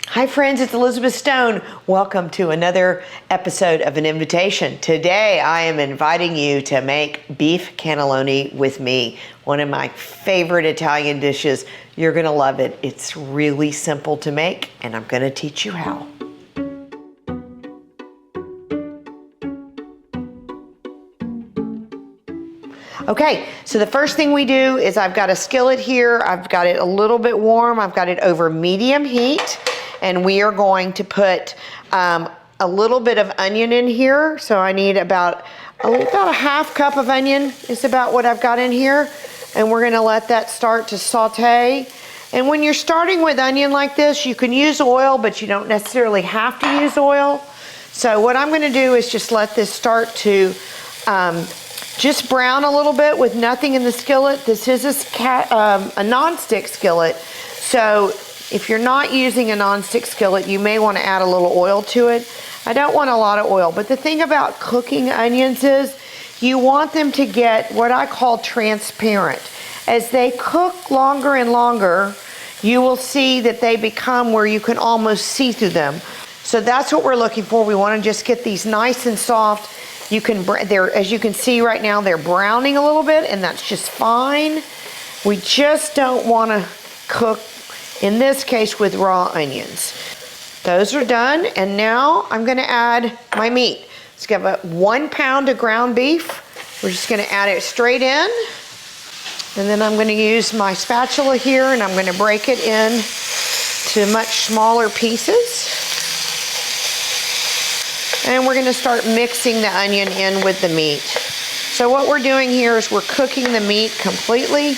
Hi friends, it's Elizabeth Stone. Welcome to another episode of An Invitation. Today I am inviting you to make beef cannelloni with me, one of my favorite Italian dishes. You're gonna love it. It's really simple to make and I'm gonna teach you how. Okay, so the first thing we do is I've got a skillet here. I've got it a little bit warm. I've got it over medium heat. And we are going to put a little bit of onion in here. So I need about a half cup of onion is about what I've got in here. And we're gonna let that start to saute. And when you're starting with onion like this, you can use oil, but you don't necessarily have to use oil. So what I'm gonna do is just let this start to just brown a little bit with nothing in the skillet. This is a non-stick skillet. So if you're not using a non-stick skillet, you may want to add a little oil to it. I don't want a lot of oil, but the thing about cooking onions is you want them to get what I call transparent. As they cook longer and longer, you will see that they become where you can almost see through them. So that's what we're looking for. We want to just get these nice and soft. As you can see right now, they're browning a little bit, and that's just fine. We just don't want to cook, in this case, with raw onions. Those are done, and now I'm gonna add my meat. Let's get about 1 pound of ground beef. We're just gonna add it straight in. And then I'm gonna use my spatula here, and I'm gonna break it in to much smaller pieces. And we're gonna start mixing the onion in with the meat. So what we're doing here is we're cooking the meat completely.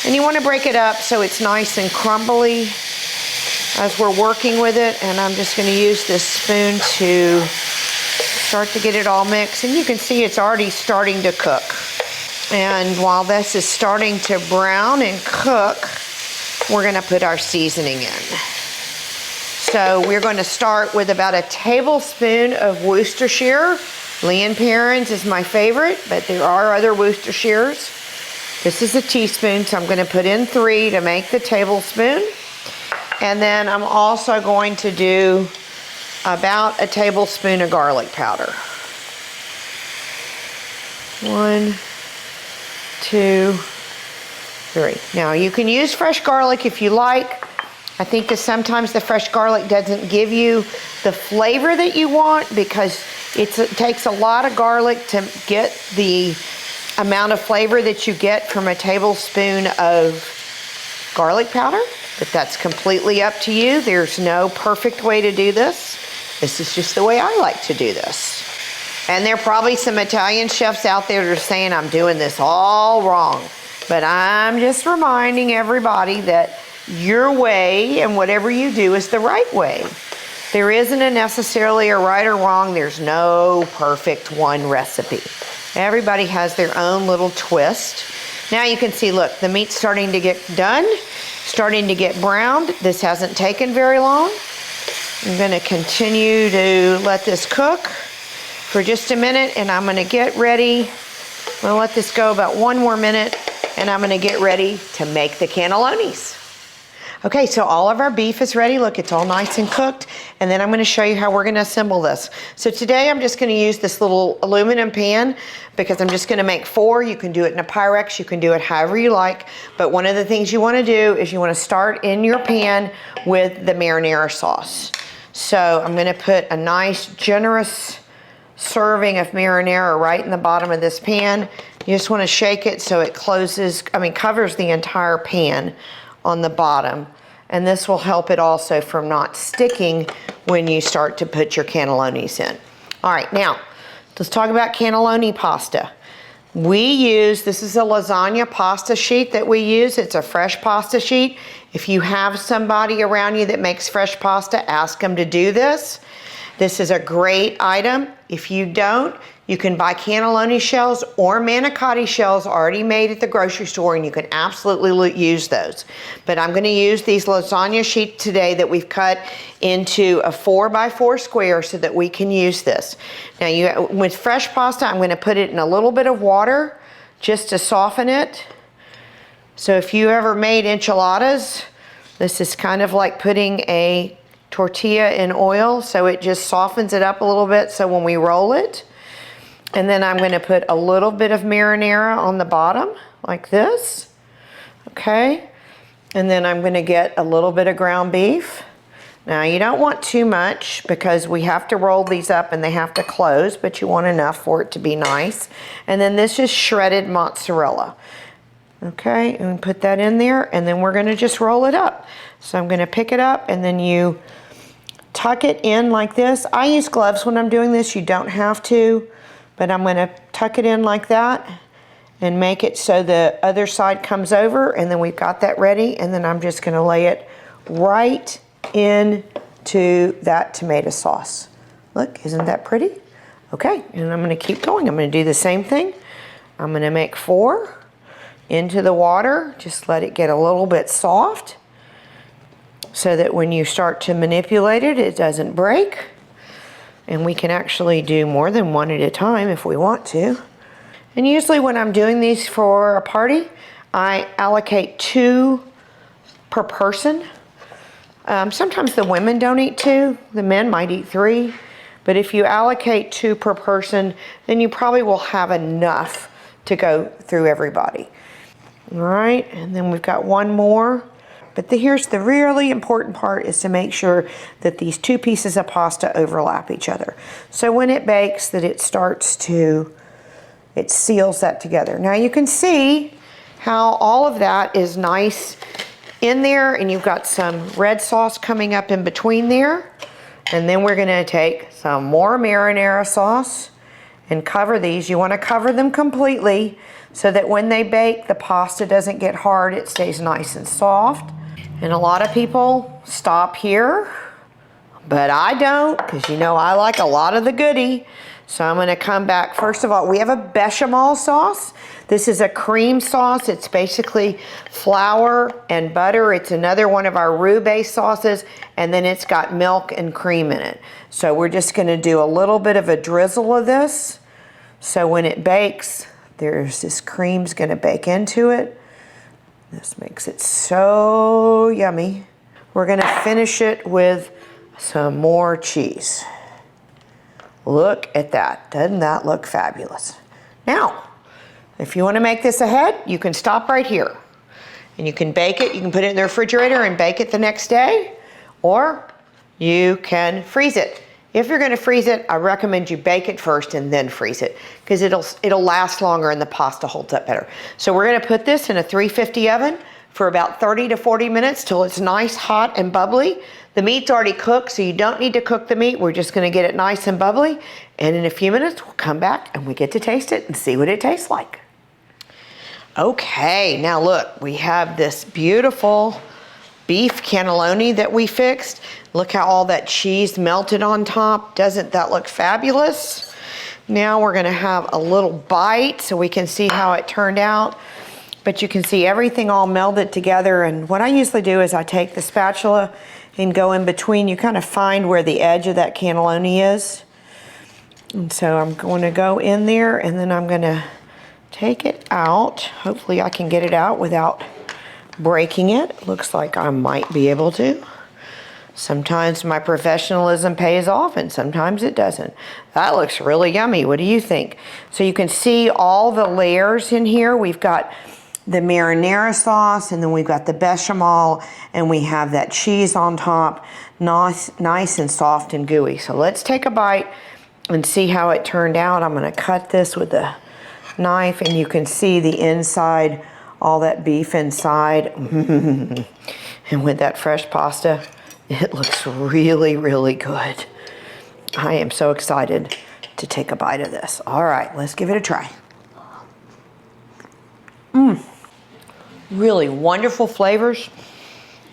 And you want to break it up so it's nice and crumbly as we're working with it. And I'm just going to use this spoon to start to get it all mixed. And you can see it's already starting to cook. And while this is starting to brown and cook, we're going to put our seasoning in. So we're going to start with about a tablespoon of Worcestershire. Lea & Perrins is my favorite, but there are other Worcestershires. This is a teaspoon, so I'm going to put in 3 to make the tablespoon. And then I'm also going to do about a tablespoon of garlic powder. 1, 2, 3. Now you can use fresh garlic if you like. I think that sometimes the fresh garlic doesn't give you the flavor that you want because it takes a lot of garlic to get the amount of flavor that you get from a tablespoon of garlic powder, but that's completely up to you. There's no perfect way to do this. This is just the way I like to do this. And there are probably some Italian chefs out there that are saying I'm doing this all wrong, but I'm just reminding everybody that your way and whatever you do is the right way. There isn't necessarily a right or wrong. There's no perfect one recipe. Everybody has their own little twist. Now you can see, look, the meat's starting to get done, starting to get browned. This hasn't taken very long. I'm gonna continue to let this cook for just a minute, and I'm gonna get ready. I'm gonna let this go about 1 more minute, and I'm gonna get ready to make the cannellonis. Okay, so all of our beef is ready. Look, it's all nice and cooked. And then I'm gonna show you how we're gonna assemble this. So today I'm just gonna use this little aluminum pan because I'm just gonna make 4. You can do it in a Pyrex, you can do it however you like. But one of the things you wanna do is you wanna start in your pan with the marinara sauce. So I'm gonna put a nice, generous serving of marinara right in the bottom of this pan. You just wanna shake it so it covers the entire pan on the bottom, and this will help it also from not sticking when you start to put your cannellonis in. All right, now let's talk about cannelloni pasta. This is a lasagna pasta sheet that we use. It's a fresh pasta sheet. If you have somebody around you that makes fresh pasta, ask them to do this. This is a great item. If you don't, you can buy cannelloni shells or manicotti shells already made at the grocery store, and you can absolutely use those. But I'm gonna use these lasagna sheets today that we've cut into a 4x4 square so that we can use this. Now with fresh pasta, I'm gonna put it in a little bit of water just to soften it. So if you ever made enchiladas, this is kind of like putting a tortilla in oil so it just softens it up a little bit so when we roll it. And then I'm going to put a little bit of marinara on the bottom like this. Okay. And then I'm going to get a little bit of ground beef. Now you don't want too much because we have to roll these up and they have to close, but you want enough for it to be nice. And then this is shredded mozzarella. Okay, and put that in there, and then we're going to just roll it up. So I'm going to pick it up, and then you tuck it in like this. I use gloves when I'm doing this. You don't have to, but I'm going to tuck it in like that and make it so the other side comes over, and then we've got that ready, and then I'm just going to lay it right into that tomato sauce. Look, isn't that pretty? Okay, and I'm going to keep going. I'm going to do the same thing. I'm going to make 4 into the water. Just let it get a little bit soft so that when you start to manipulate it, it doesn't break. And we can actually do more than 1 at a time if we want to. And usually when I'm doing these for a party, I allocate 2 per person. Sometimes the women don't eat 2, the men might eat 3. But if you allocate 2 per person, then you probably will have enough to go through everybody. All right, and then we've got 1 more. But here's the really important part, is to make sure that these 2 pieces of pasta overlap each other. So when it bakes, that it starts to, it seals that together. Now you can see how all of that is nice in there, and you've got some red sauce coming up in between there. And then we're gonna take some more marinara sauce and cover these. You wanna cover them completely so that when they bake, the pasta doesn't get hard, it stays nice and soft. And a lot of people stop here, but I don't, because you know I like a lot of the goodie. So I'm gonna come back. First of all, we have a bechamel sauce. This is a cream sauce. It's basically flour and butter. It's another one of our roux-based sauces, and then it's got milk and cream in it. So we're just gonna do a little bit of a drizzle of this. So when it bakes, there's this cream's gonna bake into it. This makes it so yummy. We're gonna finish it with some more cheese. Look at that. Doesn't that look fabulous? Now, if you wanna make this ahead, you can stop right here. And you can bake it, you can put it in the refrigerator and bake it the next day, or you can freeze it. If you're gonna freeze it, I recommend you bake it first and then freeze it, because it'll last longer and the pasta holds up better. So we're gonna put this in a 350 oven for about 30 to 40 minutes till it's nice, hot, and bubbly. The meat's already cooked, so you don't need to cook the meat. We're just gonna get it nice and bubbly. And in a few minutes, we'll come back and we get to taste it and see what it tastes like. Okay, now look, we have this beautiful beef cannelloni that we fixed. Look how all that cheese melted on top. Doesn't that look fabulous? Now we're gonna have a little bite so we can see how it turned out. But you can see everything all melded together. And what I usually do is I take the spatula and go in between. You kind of find where the edge of that cannelloni is. And so I'm going to go in there and then I'm gonna take it out. Hopefully I can get it out without breaking it. Looks like I might be able to. Sometimes my professionalism pays off and sometimes it doesn't. That looks really yummy. What do you think? So you can see all the layers in here. We've got the marinara sauce, and then we've got the bechamel, and we have that cheese on top. Nice and soft and gooey. So let's take a bite and see how it turned out. I'm gonna cut this with a knife, and you can see the inside, all that beef inside. And with that fresh pasta, it looks really, really good. I am so excited to take a bite of this. All right, let's give it a try. Really wonderful flavors.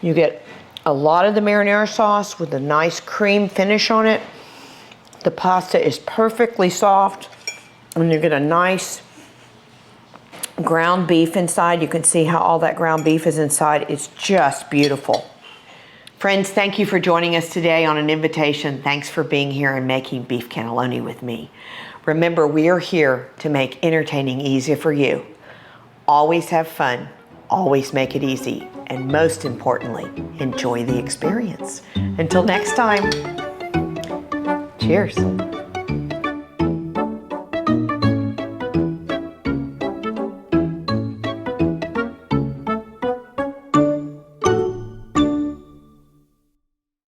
You get a lot of the marinara sauce with a nice cream finish on it. The pasta is perfectly soft, and you get a nice ground beef inside. You can see how all that ground beef is inside. It's just beautiful. Friends, thank you for joining us today on an invitation. Thanks for being here and making beef cannelloni with me. Remember, we are here to make entertaining easier for you. Always have fun. Always make it easy. and most importantly, enjoy the experience. Until next time, cheers.